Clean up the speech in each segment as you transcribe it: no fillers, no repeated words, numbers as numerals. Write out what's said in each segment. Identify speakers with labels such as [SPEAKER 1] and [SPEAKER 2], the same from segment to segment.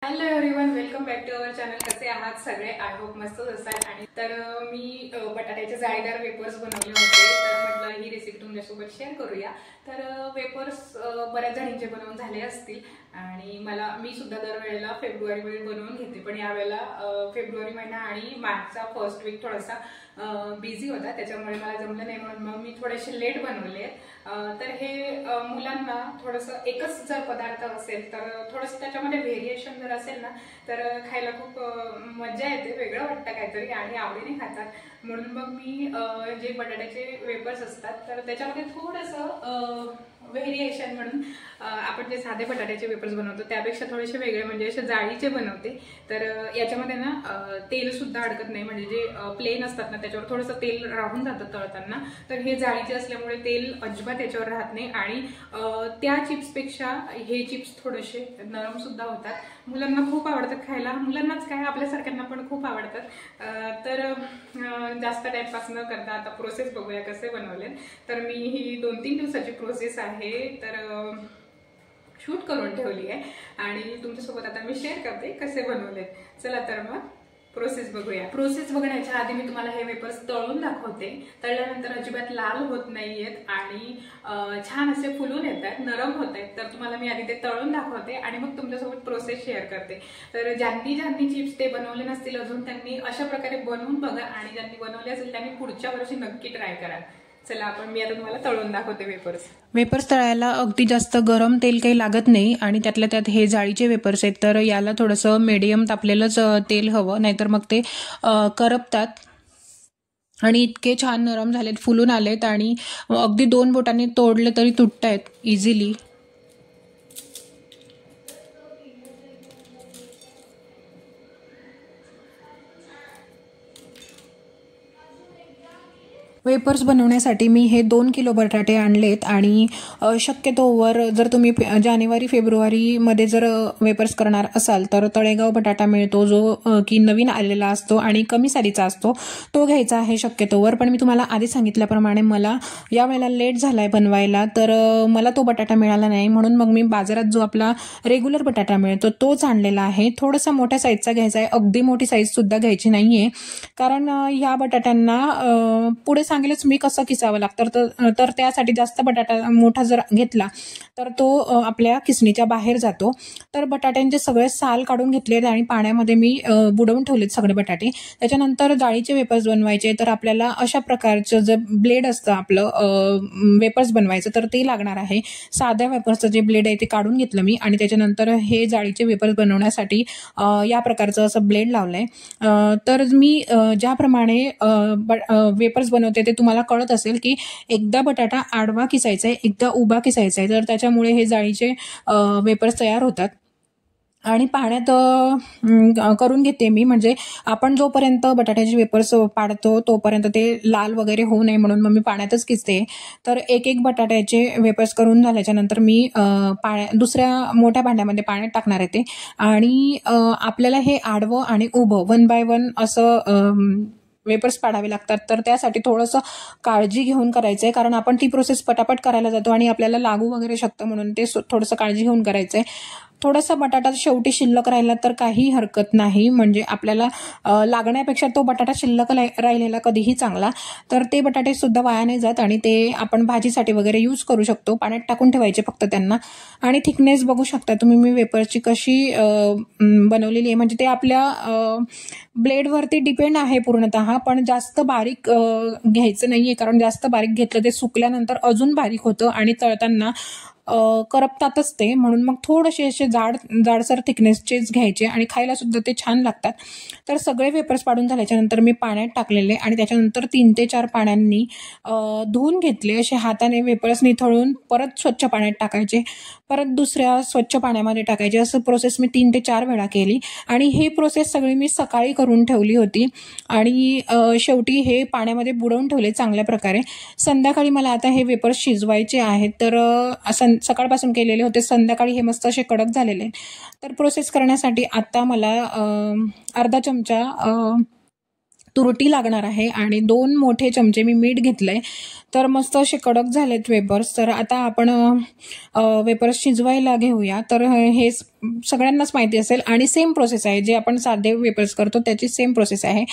[SPEAKER 1] Hello everyone, welcome back to our channel. कसे आहात सगळे? आय होप मस्तच असाल. आणि तर मी बटाट्याचे जाळीदार वेपर्स बनवले होते, तर म्हटलं ही रेसिपी तुमच्यासोबत शेअर करूया. तर वेपर्स बऱ्याच जणींचे बनवून झाले असतील आणि मी सुद्धा दरवेळेला फेब्रुवारीमध्ये बनवून घेते, पण यावेळेला फेब्रुवारी महिना आणि मार्चचा फर्स्ट वीक थोडासा बिझी होता, त्याच्यामुळे मला जमलं नाही, म्हणून मग मी थोडेसे लेट बनवले. तर हे मुलांना थोडंसं एकच जर पदार्थ असेल तर थोडंसं त्याच्यामध्ये व्हेरिएशन जर असेल ना तर खायला खूप मजा येते, वेगळं वाटतं काहीतरी आणि आवडीने खातात. म्हणून मग मी जे बटाट्याचे वेपर्स असतात तर त्याच्यामध्ये थोडंसं व्हेरिएशन म्हणून आपण जे साधे बटाट्याचे वेपर्स बनवतो त्यापेक्षा थोडेसे वेगळे म्हणजे असे जाळीचे बनवते. तर याच्यामध्ये ना तेल सुद्धा अडकत नाही, म्हणजे जे प्लेन असतात ना त्याच्यावर थोडंसं तेल राहून जातं तळताना, तर हे जाळीचे असल्यामुळे तेल अजिबात याच्यावर राहत नाही आणि त्या चिप्सपेक्षा हे चिप्स थोडेसे नरम सुद्धा होतात. मुलांना खूप आवडतात खायला, मुलांनाच काय आपल्यासारख्यांना पण खूप आवडतात. तर जास्त टाइमपास न करता आता प्रोसेस बघूया कसे बनवले. तर मी ही 2-3 दिवसाची प्रोसेस आहे, तर शूट करून ठेवली आहे आणि तुमच्यासोबत आता मी शेअर करते कसे बनवले. चला तर मग प्रोसेस बघूया. प्रोसेस बघण्याच्या आधी मी तुम्हाला हे वेपर्स तळून दाखवते. तळल्यानंतर अजिबात लाल होत नाहीयेत आणि छान असे फुलून येतात, नरम होत आहेत. तर तुम्हाला मी आधी ते तळून दाखवते आणि मग तुमच्यासोबत प्रोसेस शेअर करते. तर ज्यांनी चिप्स ते बनवले नसतील अजून, त्यांनी अशा प्रकारे बनवून बघा आणि ज्यांनी बनवले असेल त्यांनी पुढच्या वर्षी नक्की ट्राय करा. चला मी आता तुम्हाला तळून दाखवते वेपर्स
[SPEAKER 2] तळायला अगदी जास्त गरम तेल काही लागत नाही आणि त्यातल्या त्यात हे जाळीचे वेपर्स आहेत, तर याला थोडंसं मीडियम तापलेलंच तेल हवं, नाहीतर मग ते करपतात. आणि इतके छान नरम झालेत, फुलून आलेत आणि अगदी 2 बोटांनी तोडले तरी तुटतायत इझिली. वेपर्स बनवण्यासाठी मी हे 2 किलो बटाटे आणलेत आणि शक्यतोवर जर तुम्ही जानेवारी फेब्रुवारीमध्ये जर वेपर्स करणार असाल तर तळेगाव बटाटा मिळतो, जो की नवीन आलेला असतो आणि कमी सालीचा असतो, तो घ्यायचा आहे शक्यतोवर. पण मी तुम्हाला आधी सांगितल्याप्रमाणे मला यावेळेला लेट झालाय बनवायला, तर मला तो बटाटा मिळाला नाही, म्हणून मग मी बाजारात जो आपला रेग्युलर बटाटा मिळतो तोच आणलेला आहे. थोडासा मोठ्या साईजचा घ्यायचा आहे, अगदी मोठी साईज सुद्धा घ्यायची नाहीये, कारण ह्या बटाट्यांना पुढे सांगेलच मी कसं किसावं लागतं. तर त्यासाठी जास्त बटाटा मोठा जर घेतला तर तो आपल्या किसणीच्या बाहेर जातो. तर बटाट्यांचे सगळे साल काढून घेतलेत आणि पाण्यामध्ये मी बुडवून ठेवलेत सगळे बटाटे. त्याच्यानंतर जाळीचे वेपर्स बनवायचे, तर आपल्याला अशा प्रकारचं जे ब्लेड असतं आपलं वेपर्स बनवायचं तर ते लागणार आहे. साध्या वेपर्सचं जे ब्लेड आहे ते काढून घेतलं मी आणि त्याच्यानंतर हे जाळीचे वेपर्स बनवण्यासाठी या प्रकारचं असं ब्लेड लावलंय. तर मी ज्याप्रमाणे वेपर्स बनवते ते तुम्हाला कळत असेल की एकदा बटाटा आडवा किसायचा आहे, एकदा उभा किसायचा आहे, तर त्याच्यामुळे हे जाळीचे वेपर्स तयार होतात. आणि पाण्यात करून घेते मी, म्हणजे आपण जोपर्यंत बटाट्याचे वेपर्स पाडतो तोपर्यंत ते लाल वगैरे होऊ नये म्हणून मग मी पाण्यातच किसते. तर एक बटाट्याचे वेपर्स करून झाल्याच्या नंतर मी दुसऱ्या मोठ्या भांड्यामध्ये पाण्यात टाकणार आहे ते. आणि आपल्याला हे आडवं आणि उभं 1 by 1 असं वेपर्स पाडावे लागतात. तर त्यासाठी थोडंसं काळजी घेऊन करायचं आहे, कारण आपण ती प्रोसेस पटापट करायला जातो आणि आपल्याला लागू वगैरे शकतं, म्हणून ते थोडंसं काळजी घेऊन करायचं आहे. थोडासा बटाटा शेवटी शिल्लक राहिला तर काही हरकत नाही, म्हणजे आपल्याला लागण्यापेक्षा तो बटाटा शिल्लक राहिलेला कधीही चांगला. तर ते बटाटे सुद्धा वाया नाही जात आणि ते आपण भाजीसाठी वगैरे यूज करू शकतो. पाण्यात टाकून ठेवायचे फक्त त्यांना. आणि थिकनेस बघू शकता तुम्ही मी वेपर्सची कशी बनवलेली आहे, म्हणजे ते आपल्या ब्लेडवरती डिपेंड आहे पूर्णतः, पण जास्त बारीक घ्यायचं नाहीये, कारण जास्त बारीक घेतलं ते सुकल्यानंतर अजून बारीक होतं आणि तळताना करपतातच ते. म्हणून मग थोडेसे असे जाडसर थिकनेसचेच घ्यायचे आणि खायला सुद्धा ते छान लागतात. तर सगळे वेपर्स पाडून झाल्याच्या नंतर मी पाण्यात टाकलेले आणि त्याच्यानंतर 3 ते 4 पाण्याने धुवून घेतले. असे हाताने वेपर्स निथळून परत स्वच्छ पाण्यात टाकायचे, परत दुसऱ्या स्वच्छ पाण्यामध्ये टाकायचे. असं प्रोसेस मी 3 ते 4 वेळा केली आणि ही प्रोसेस सगळी मी सकाळी करून ठेवली होती आणि शेवटी हे पाण्यामध्ये बुडवून ठेवले चांगल्या प्रकारे. संध्याकाळी मला आता हे वेपर्स शिजवायचे आहेत, तर सकाळपासून केलेले होते, संध्याकाळी हे मस्त असे कडक झालेले. तर प्रोसेस करण्यासाठी आता मला अर्धा चमचा तुरटी लागणार आहे आणि 2 मोठे चमचे मी मीठ घेतलंय. तर मस्त असे कडक झालेत वेपर्स. तर आता आपण वेपर्स शिजवायला घेऊया. तर हे सगळ्यांनाच माहिती असेल आणि सेम प्रोसेस आहे, जे आपण साधे वेपर्स करतो त्याची सेम प्रोसेस आहे.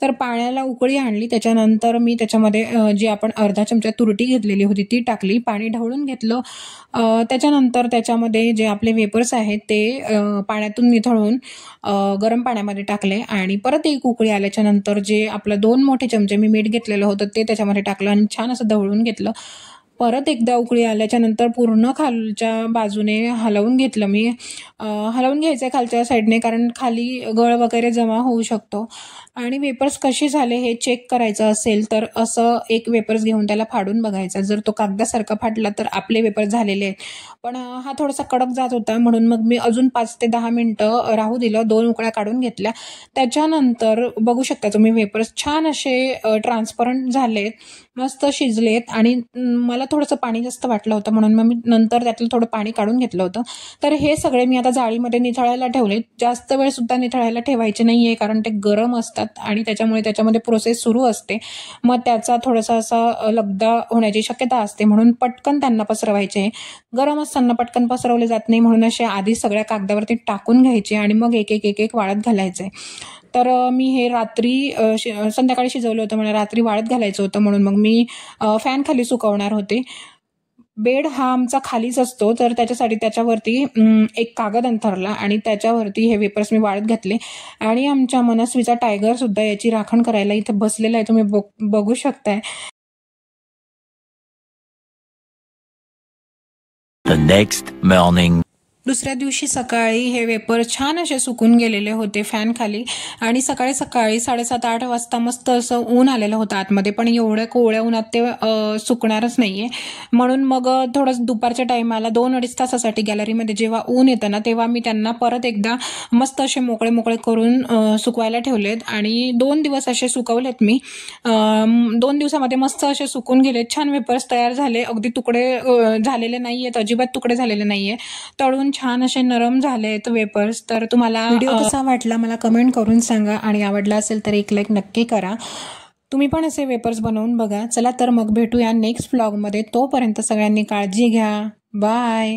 [SPEAKER 2] तर पाण्याला उकळी आणली, त्याच्यानंतर मी त्याच्यामध्ये जी आपण अर्धा चमचा तुरटी घेतलेली होती ती टाकली, पाणी ढवळून घेतलं. त्याच्यानंतर त्याच्यामध्ये जे आपले वेपर्स आहेत ते पाण्यातून निथळून गरम पाण्यामध्ये टाकले आणि परत एक उकळी आल्याच्या नंतर जे आपलं 2 मोठे चमचे मी मीठ घेतलेलं होतं ते त्याच्यामध्ये टाकलं आणि छान असं ढवळून घेतलं. परत एकदा उकळी आल्याच्या नंतर पूर्ण खालच्या बाजूने हलवून घेतलं मी. हलवून घ्यायचं आहे खालच्या साईडने, कारण खाली गळ वगैरे जमा होऊ शकतो. आणि वेपर्स कसे झाले हे चेक करायचं असेल तर असं एक वेपर्स घेऊन त्याला फाडून बघायचा. जर तो कागदासारखा फाटला तर आपले वेपर्स झालेले आहेत. पण हा थोडासा कडक जात होता म्हणून मग मी अजून 5 ते 10 मिनिटं राहू दिलं. 2 उकळ्या काढून घेतल्या. त्याच्यानंतर बघू शकता तुम्ही वेपर्स छान असे ट्रान्सपरंट झालेत, मस्त शिजलेत. आणि मला थोडंसं पाणी जास्त वाटलं होतं म्हणून मग मी नंतर त्यातलं थोडं पाणी काढून घेतलं होतं. तर हे सगळे मी आता जाळीमध्ये निथळायला ठेवले. जास्त वेळ सुद्धा निथळायला ठेवायचे नाहीये, कारण ते गरम असतात आणि त्याच्यामुळे त्याच्यामध्ये प्रोसेस सुरू असते. मग त्याचा थोडासा असा लगदा होण्याची शक्यता असते, म्हणून पटकन त्यांना पसरवायचे. गरम असताना पटकन पसरवले जात नाही, म्हणून असे आधी सगळ्या कागदावरती टाकून घ्यायचे आणि मग एक एक एक एक वाळत घालायचे. तर मी हे रात्री संध्याकाळी शिजवलं होतं, म्हणजे रात्री वाळत घालायचं होतं, म्हणून मग मी फॅन खाली सुकवणार होते. बेड हा आमचा खालीच असतो, तर त्याच्यासाठी त्याच्यावरती एक कागद अंथरला आणि त्याच्यावरती हे वेपर्स मी वाळत घातले. आणि आमच्या मनस्वीचा टायगर सुद्धा याची राखण करायला इथे बसलेला आहे, तुम्ही बघू शकताय.
[SPEAKER 3] The next morning.
[SPEAKER 2] दुसऱ्या दिवशी सकाळी हे वेपर छान असे सुकून गेलेले होते फॅन खाली. आणि सकाळी 7:30-8 वाजता मस्त असं ऊन आलेलं होतं आतमध्ये, पण एवढ्या कोवळ्या उन्हात ते सुकणारच नाहीये. म्हणून मग थोडंसं दुपारच्या टायमाला 2-2.5 तासासाठी गॅलरीमध्ये जेव्हा ऊन येतं ना, तेव्हा मी त्यांना परत एकदा मस्त असे मोकळे मोकळे करून सुकवायला ठेवलेत. आणि 2 दिवस असे सुकवलेत मी. 2 दिवसामध्ये मस्त असे सुकून गेलेत. छान वेपर्स तयार झाले. अगदी तुकडे झालेले नाहीयेत, अजिबात तुकडे झालेले नाहीये. तळून छान असे नरम झालेत वेपर्स. तर तुम्हाला व्हिडिओ कसा वाटला मला कमेंट करून सांगा आणि आवडला असेल तर एक लाईक नक्की करा. तुम्ही पण असे वेपर्स बनवून बघा. चला तर मग भेटूया नेक्स्ट व्लॉगमध्ये. तोपर्यंत सगळ्यांनी काळजी घ्या. बाय.